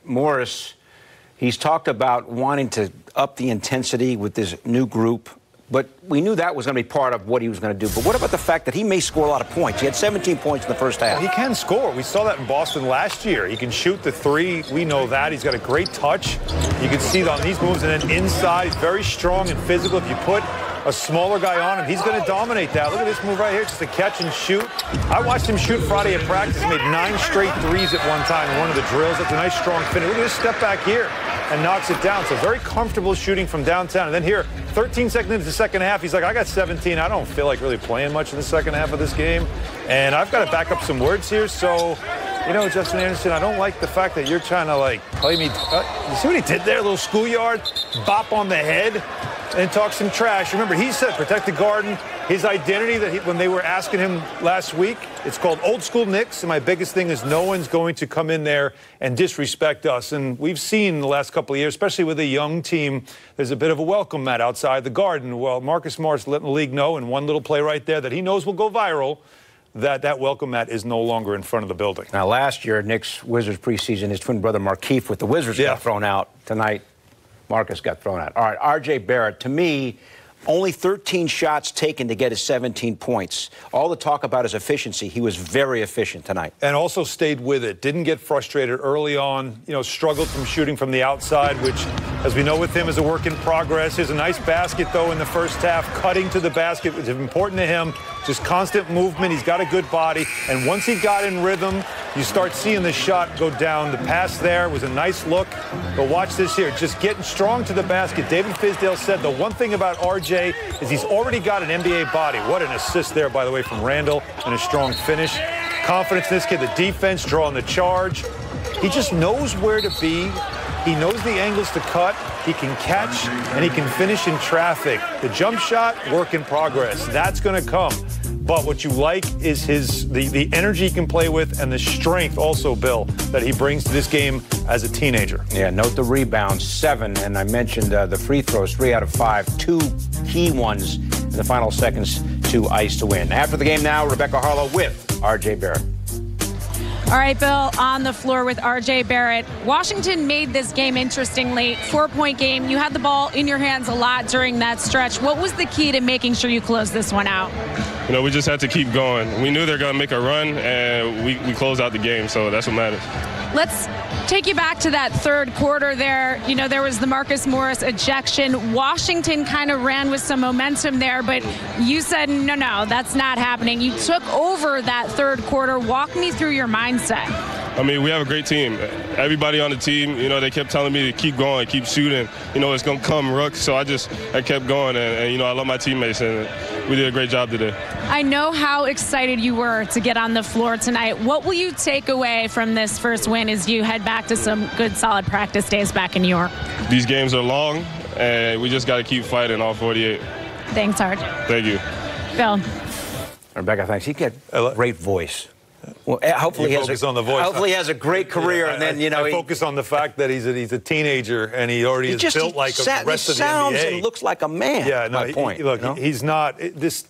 Morris, he's talked about wanting to up the intensity with this new group, but we knew that was going to be part of what he was going to do. But what about the fact that he may score a lot of points? He had 17 points in the first half. He can score. We saw that in Boston last year. He can shoot the three. We know that. He's got a great touch. You can see that on these moves. And then inside, he's very strong and physical. If you put a smaller guy on him, he's going to dominate that. Look at this move right here, just a catch and shoot. I watched him shoot Friday at practice. He made 9 straight threes at one time in one of the drills. That's a nice, strong finish. Look at this step back here and knocks it down. So very comfortable shooting from downtown. And then here, 13 seconds into the second half, he's like, I got 17. I don't feel like really playing much in the second half of this game. And I've got to back up some words here. So, you know, Justin Anderson, I don't like the fact that you're trying to, like, play me. You see what he did there? A little schoolyard bop on the head and talk some trash. Remember, he said protect the garden. His identity that when they were asking him last week, it's called old school Knicks. And my biggest thing is no one's going to come in there and disrespect us. And we've seen the last couple of years, especially with a young team, there's a bit of a welcome mat outside the garden. Well, Marcus Morris letting the league know in one little play right there that he knows will go viral, that welcome mat is no longer in front of the building. Now, last year, Knicks Wizards preseason, his twin brother Markieff with the Wizards got thrown out. Tonight, Marcus got thrown out. All right, R.J. Barrett, to me, only 13 shots taken to get his 17 points. All the talk about his efficiency, he was very efficient tonight. And also stayed with it. Didn't get frustrated early on. You know, struggled from shooting from the outside, which, as we know with him, is a work in progress. Here's a nice basket, though, in the first half. Cutting to the basket was important to him. Just constant movement. He's got a good body. And once he got in rhythm, you start seeing the shot go down. The pass there was a nice look. But watch this here. Just getting strong to the basket. David Fizdale said the one thing about R.J. is he's already got an NBA body. What an assist there, by the way, from Randall, and a strong finish. Confidence in this kid. The defense drawing the charge. He just knows where to be. He knows the angles to cut. He can catch, and he can finish in traffic. The jump shot, work in progress. That's going to come. But what you like is the energy he can play with and the strength also, Bill, that he brings to this game as a teenager. Yeah, note the rebounds, 7. And I mentioned the free throws, 3 out of 5. 2 key ones in the final seconds to ice to win. After the game now, Rebecca Harlow with R.J. Barrett. All right, Bill, on the floor with R.J. Barrett. Washington made this game interesting late. 4-point game. You had the ball in your hands a lot during that stretch. What was the key to making sure you closed this one out? You know, we just had to keep going. We knew they were going to make a run, and we closed out the game, so that's what matters. Let's take you back to that third quarter there. You know, there was the Marcus Morris ejection. Washington kind of ran with some momentum there, but you said, no, that's not happening. You took over that third quarter. Walk me through your mindset. I mean, we have a great team. Everybody on the team, you know, they kept telling me to keep going, keep shooting. You know, it's going to come, Rook. So I kept going, and, you know, I love my teammates, and we did a great job today. I know how excited you were to get on the floor tonight. What will you take away from this first win as you head back to some good, solid practice days back in New York? These games are long, and we just got to keep fighting all 48. Thanks, Art. Thank you. Phil. Rebecca, thanks. He got a great voice. Well, hopefully he has a great career, and then, you know, I focus on the fact that he's a teenager and he already is built like the rest of the NBA. Sounds and looks like a man. Yeah, no, look, you know? he's not this.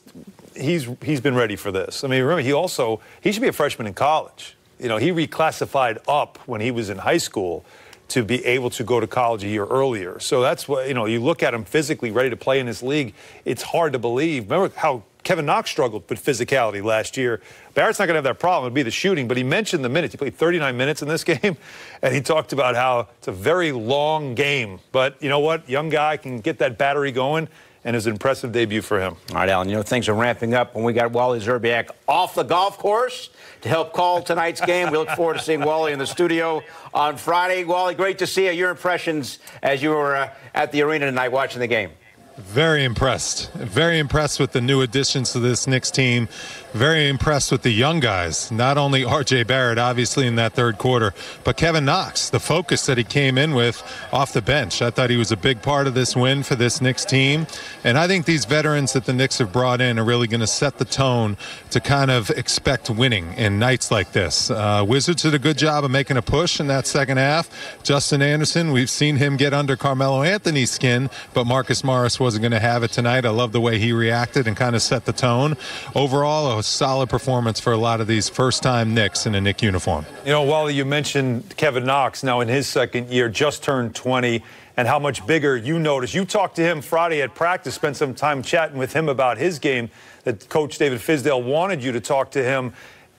He's been ready for this. I mean, remember, he should be a freshman in college. You know, he reclassified up when he was in high school to be able to go to college a year earlier. So that's what, you know, you look at him physically ready to play in this league. It's hard to believe. Remember how Kevin Knox struggled with physicality last year. Barrett's not going to have that problem. It'll be the shooting. But he mentioned the minutes. He played 39 minutes in this game, and he talked about how it's a very long game. But you know what? Young guy can get that battery going, and it's an impressive debut for him. All right, Alan, you know, things are ramping up when we got Wally Szczerbiak off the golf course to help call tonight's game. We look forward to seeing Wally in the studio on Friday. Wally, great to see you. Your impressions as you were at the arena tonight watching the game. Very impressed with the new additions to this Knicks team. Very impressed with the young guys, not only R.J. Barrett, obviously, in that third quarter, but Kevin Knox, the focus that he came in with off the bench. I thought he was a big part of this win for this Knicks team. And I think these veterans that the Knicks have brought in are really going to set the tone to kind of expect winning in nights like this. Wizards did a good job of making a push in that second half. Justin Anderson, we've seen him get under Carmelo Anthony's skin, but Marcus Morris wasn't going to have it tonight. I love the way he reacted and kind of set the tone. Overall, a solid performance for a lot of these first-time Knicks in a Knick uniform. You know, Wally, you mentioned Kevin Knox now in his second year, just turned 20, and how much bigger you notice. You talked to him Friday at practice, spent some time chatting with him about his game, that Coach David Fizdale wanted you to talk to him.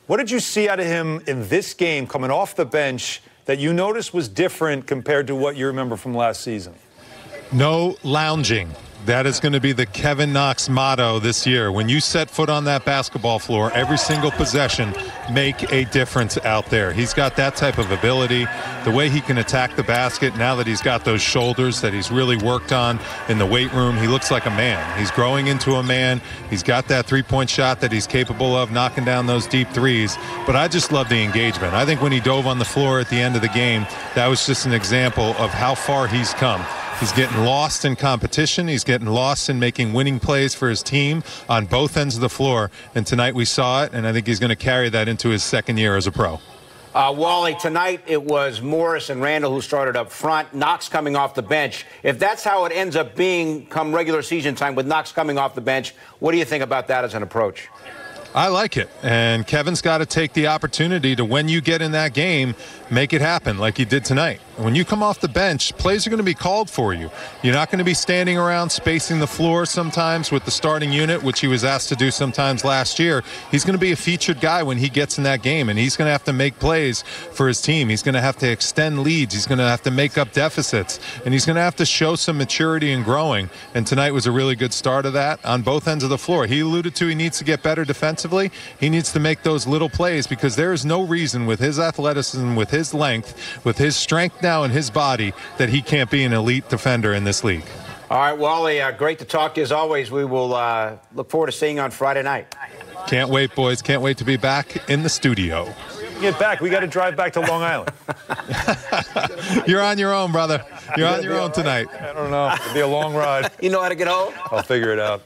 What did you see out of him in this game coming off the bench that you noticed was different compared to what you remember from last season? No lounging. That is going to be the Kevin Knox motto this year. When you set foot on that basketball floor, every single possession make a difference out there. He's got that type of ability. The way he can attack the basket now that he's got those shoulders that he's really worked on in the weight room, he looks like a man. He's growing into a man. He's got that three-point shot that he's capable of knocking down those deep threes. But I just love the engagement. I think when he dove on the floor at the end of the game, that was just an example of how far he's come. He's getting lost in competition. He's getting lost in making winning plays for his team on both ends of the floor. And tonight we saw it, and I think he's going to carry that into his second year as a pro. Wally, tonight it was Morris and Randall who started up front, Knox coming off the bench. If that's how it ends up being come regular season time with Knox coming off the bench, what do you think about that as an approach? I like it, and Kevin's got to take the opportunity to, when you get in that game, make it happen like he did tonight. When you come off the bench, plays are going to be called for you. You're not going to be standing around spacing the floor sometimes with the starting unit, which he was asked to do sometimes last year. He's going to be a featured guy when he gets in that game, and he's going to have to make plays for his team. He's going to have to extend leads. He's going to have to make up deficits, and he's going to have to show some maturity and growing. And tonight was a really good start of that on both ends of the floor. He alluded to he needs to get better defensively. He needs to make those little plays because there is no reason with his athleticism, with his length, with his strength now in his body that he can't be an elite defender in this league. All right, Wally, great to talk to you as always. We will look forward to seeing you on Friday night. Can't wait, boys. Can't wait to be back in the studio. Get back. We got to drive back to Long Island. You're on your own, brother. You're on your own tonight. I don't know. It'll be a long ride. You know how to get home? I'll figure it out.